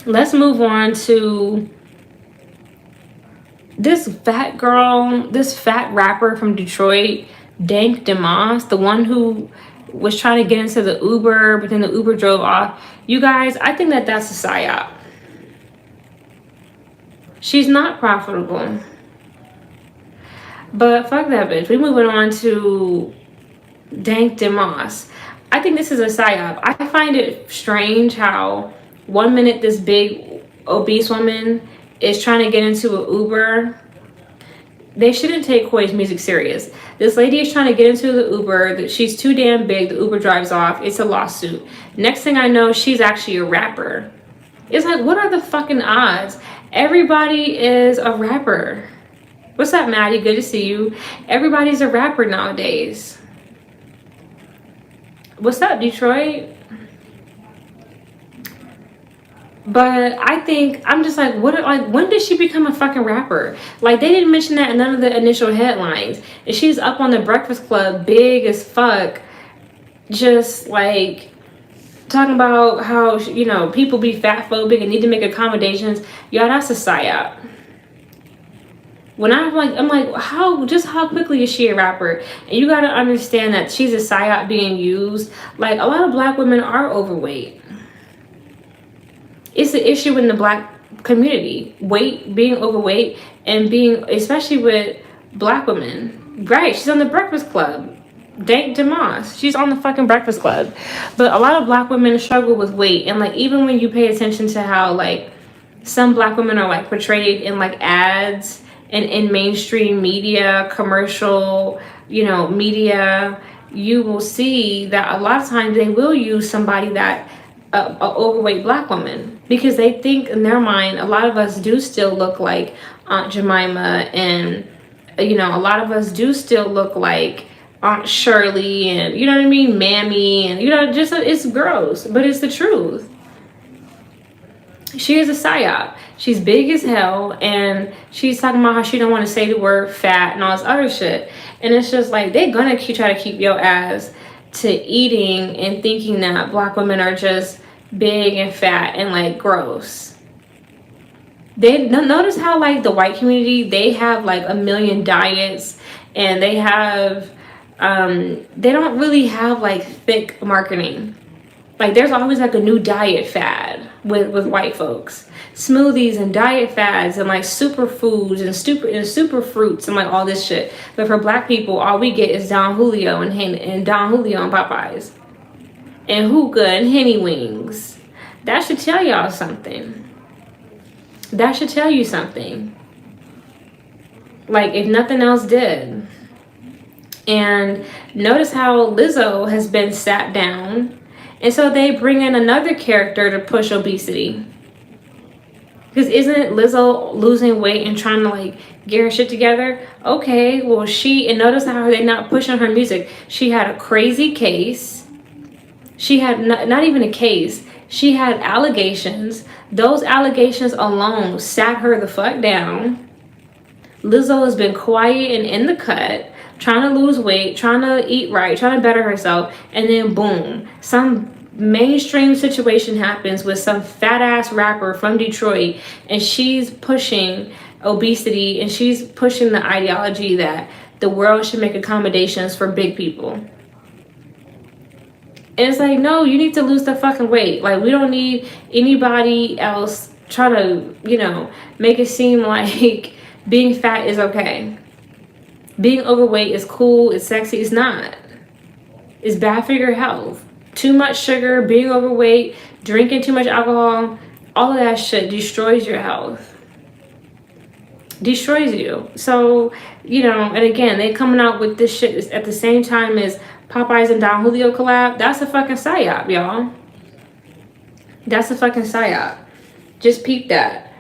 let's move on to this fat girl, this fat rapper from Detroit, Dank Demoss, the one who was trying to get into the Uber, but then the Uber drove off. You guys, I think that that's a psyop. She's not profitable. But fuck that bitch. We moving on to Dank Demoss. I think this is a psyop. I find it strange how 1 minute this big obese woman is trying to get into an Uber. They shouldn't take Koi's music serious. This lady is trying to get into the Uber. She's too damn big. The Uber drives off. It's a lawsuit. Next thing I know, she's actually a rapper. It's like, what are the fucking odds? Everybody is a rapper. What's up, Maddie? Good to see you. Everybody's a rapper nowadays. What's up, Detroit? But I think I'm just like, what? Like, when did she become a fucking rapper? Like, they didn't mention that in none of the initial headlines. And she's up on the Breakfast Club, big as fuck, just like talking about how, you know, people be fat phobic and need to make accommodations. Y'all, that's a psyop. When I'm like, how quickly is she a rapper? And you gotta understand that she's a psyop being used. Like, a lot of black women are overweight. It's the issue in the black community. Being overweight and being, especially with black women. Right, she's on the Breakfast Club. Dank Demoss. She's on the fucking Breakfast Club. But a lot of black women struggle with weight. And like, even when you pay attention to how like some black women are like portrayed in like ads and in mainstream media, commercial, you know, media, you will see that a lot of times they will use somebody that a overweight black woman, because they think in their mind a lot of us do still look like Aunt Jemima, and you know, a lot of us do still look like Aunt Shirley, and you know what I mean, Mammy, and you know, just it's gross, but it's the truth. She is a psyop. She's big as hell, and she's talking about how she don't want to say the word fat and all this other shit. And it's just like, they're gonna try to keep your ass to eating and thinking that black women are just big and fat and like gross. They notice how like the white community, they have like a million diets, and they have they don't really have like thick marketing. Like, there's always like a new diet fad with white folks. Smoothies and diet fads and like superfoods and super fruits and like all this shit. But for black people, all we get is Don Julio and Don Julio and Popeyes. And hookah and Henny wings. That should tell y'all something. That should tell you something. Like, if nothing else did. And notice how Lizzo has been sat down. And so they bring in another character to push obesity. Because isn't Lizzo losing weight and trying to like get her shit together? Okay, well and notice how they're not pushing her music. She had a crazy case. She had not even a case. She had allegations. Those allegations alone sat her the fuck down. Lizzo has been quiet and in the cut, trying to lose weight, trying to eat right, trying to better herself, and then boom, some mainstream situation happens with some fat ass rapper from Detroit, and she's pushing obesity, and she's pushing the ideology that the world should make accommodations for big people. And it's like, no, you need to lose the fucking weight. Like, we don't need anybody else try to, you know, make it seem like being fat is okay. Being overweight is cool, it's sexy. It's not. It's bad for your health. Too much sugar, being overweight, drinking too much alcohol, all of that shit destroys your health. Destroys you. So, you know, and again, they coming out with this shit at the same time as Popeyes and Don Julio collab. That's a fucking psyop, y'all. That's a fucking psyop. Just peep that.